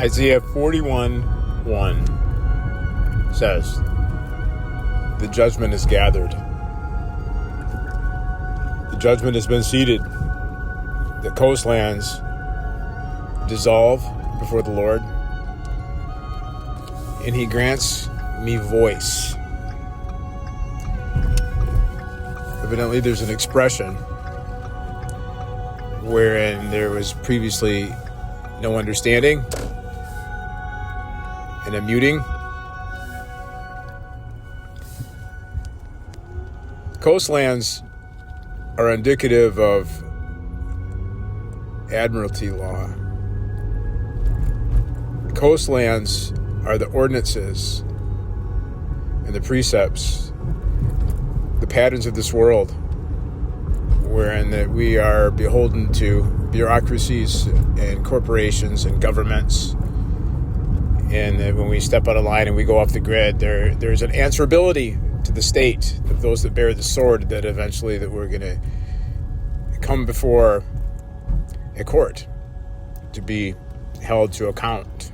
Isaiah 41:1 says, the judgment is gathered. The judgment has been seated. The coastlands dissolve before the Lord, and he grants me voice. Evidently, there's an expression wherein there was previously no understanding and a muting. Coastlands are indicative of admiralty law. Coastlands are the ordinances and the precepts, the patterns of this world, wherein that we are beholden to bureaucracies and corporations and governments. And that when we step out of line and we go off the grid, there's an answerability to the state of those that bear the sword, that eventually that we're going to come before a court to be held to account.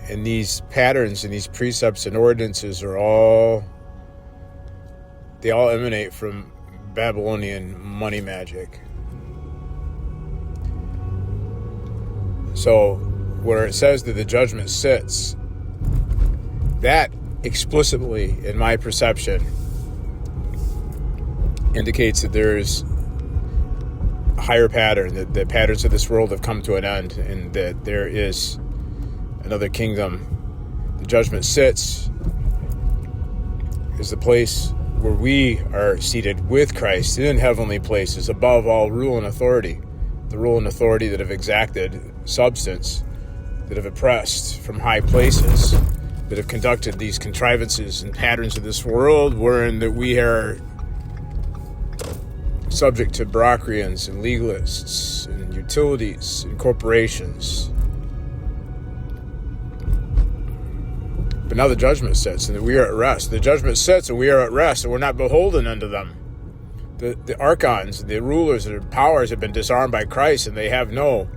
And these patterns and these precepts and ordinances they all emanate from Babylonian money magic. So where it says that the judgment sits, that explicitly, in my perception, indicates that there's a higher pattern, that the patterns of this world have come to an end, and that there is another kingdom. The judgment sits is the place where we are seated with Christ in heavenly places, above all rule and authority. The rule and authority that have exacted substance, that have oppressed from high places, that have conducted these contrivances and patterns of this world, wherein that we are subject to bureaucrats and legalists and utilities and corporations. But now the judgment sits and we are at rest. The judgment sits and we are at rest, and we're not beholden unto them. The archons, the rulers, their powers have been disarmed by Christ, and they have no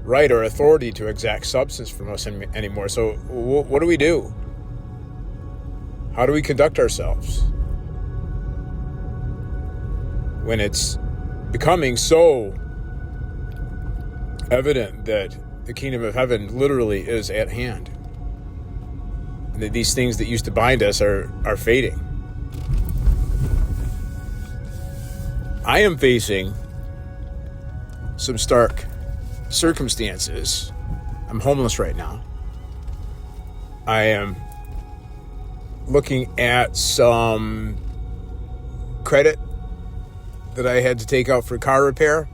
right or authority to exact substance from us anymore. So what do we do? How do we conduct ourselves when it's becoming so evident that the kingdom of heaven literally is at hand, and that these things that used to bind us are fading? I am facing some stark circumstances. I'm homeless right now. I am looking at some credit that I had to take out for car repair,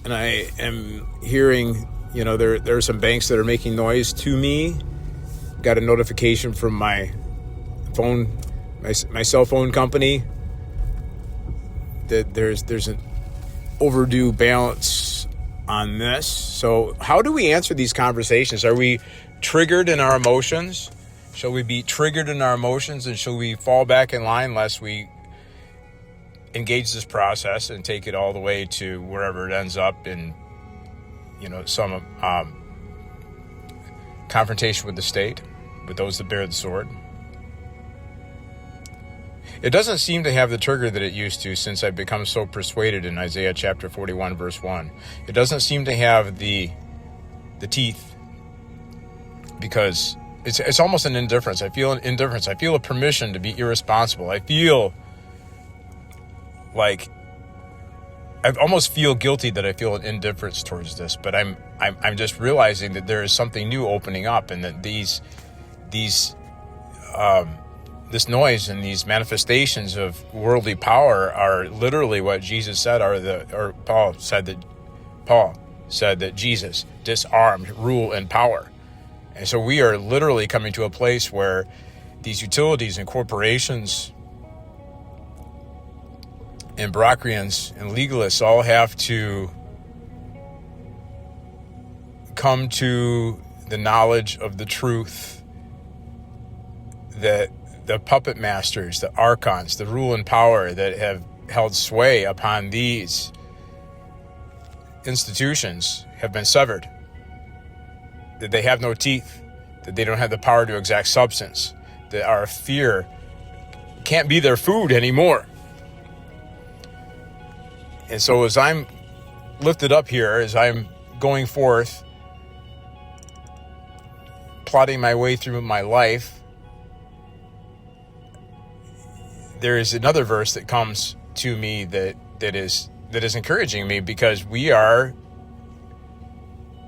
and I am hearing, there are some banks that are making noise to me. Got a notification from my phone, my cell phone company, that there's an overdue balance on this. So how do we answer these conversations? Are we triggered in our emotions? Shall we be triggered in our emotions, and shall we fall back in line lest we engage this process and take it all the way to wherever it ends up in, some confrontation with the state, with those that bear the sword? It doesn't seem to have the trigger that it used to since I've become so persuaded in Isaiah chapter 41, verse 1. It doesn't seem to have the teeth, because it's almost an indifference. I feel an indifference. I feel a permission to be irresponsible. I feel like I almost feel guilty that I feel an indifference towards this, but I'm just realizing that there is something new opening up, and that this noise and these manifestations of worldly power are literally what Jesus said Paul said that Jesus disarmed rule and power. And so we are literally coming to a place where these utilities and corporations and bureaucrats and legalists all have to come to the knowledge of the truth that the puppet masters, the archons, the rule and power that have held sway upon these institutions have been severed. that they have no teeth, that they don't have the power to exact substance, that our fear can't be their food anymore. And so as I'm lifted up here, as I'm going forth, plotting my way through my life, there is another verse that comes to me that is encouraging me, because we are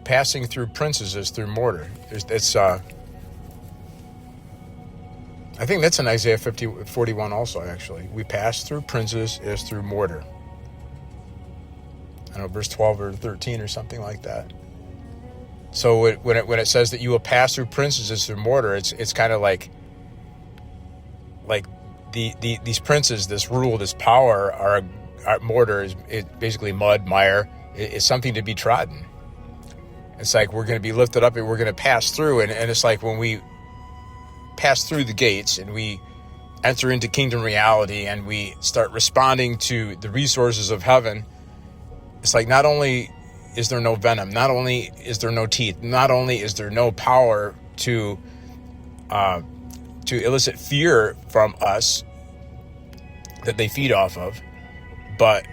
passing through princes as through mortar. I think that's in Isaiah 41 also, actually. We pass through princes as through mortar. I don't know, verse 12 or 13 or something like that. So when it says that you will pass through princes as through mortar, it's kind of like these princes, this rule, this power, are mortar is basically mud, mire. It's something to be trodden. It's like we're going to be lifted up and we're going to pass through. And it's like when we pass through the gates and we enter into kingdom reality and we start responding to the resources of heaven, it's like not only is there no venom, not only is there no teeth, not only is there no power to elicit fear from us that they feed off of, but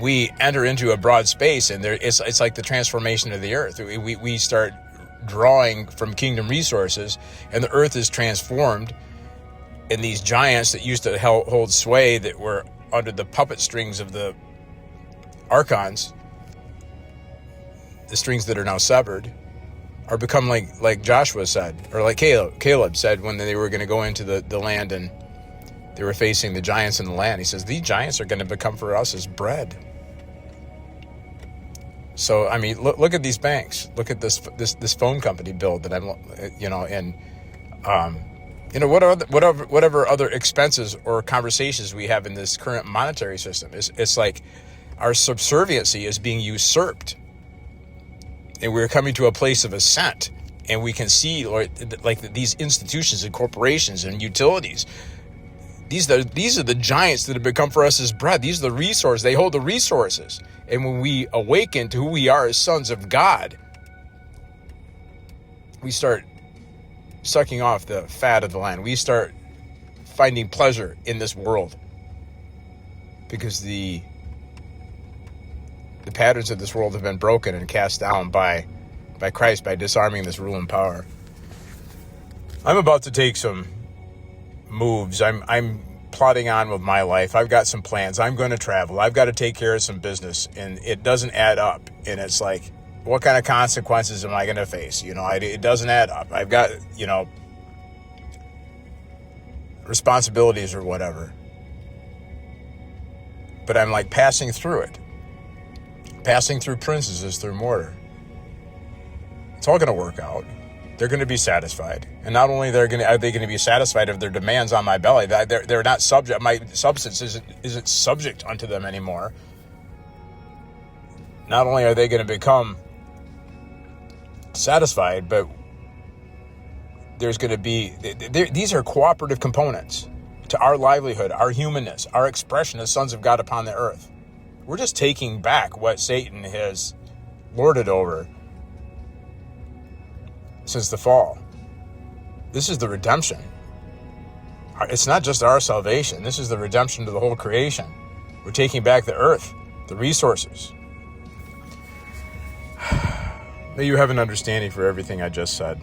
we enter into a broad space, and it's like the transformation of the earth. We start drawing from kingdom resources, and the earth is transformed, and these giants that used to hold sway, that were under the puppet strings of the archons, the strings that are now severed, are become like Joshua said, or like Caleb said when they were going to go into the land and they were facing the giants in the land. He says, these giants are going to become for us as bread. So, I mean, look at these banks. Look at this phone company build that whatever other expenses or conversations we have in this current monetary system. It's like our subserviency is being usurped. And we're coming to a place of ascent, and we can see like these institutions and corporations and utilities. These are the giants that have become for us as bread. These are the resources. They hold the resources. And when we awaken to who we are as sons of God, we start sucking off the fat of the land. We start finding pleasure in this world, because the patterns of this world have been broken and cast down by Christ, by disarming this rule and power. I'm about to take some moves. I'm plodding on with my life. I've got some plans. I'm going to travel. I've got to take care of some business, and it doesn't add up. And it's like, what kind of consequences am I going to face? It doesn't add up. I've got, responsibilities or whatever. But I'm like passing through it. Passing through princes is through mortar. It's all going to work out. They're going to be satisfied. And not only are they going to be satisfied of their demands on my belly, they're not subject, my substance isn't subject unto them anymore. Not only are they going to become satisfied, but there's going to be, these are cooperative components to our livelihood, our humanness, our expression as sons of God upon the earth. We're just taking back what Satan has lorded over since the fall. This is the redemption. It's not just our salvation. This is the redemption to the whole creation. We're taking back the earth, the resources. May you have an understanding for everything I just said.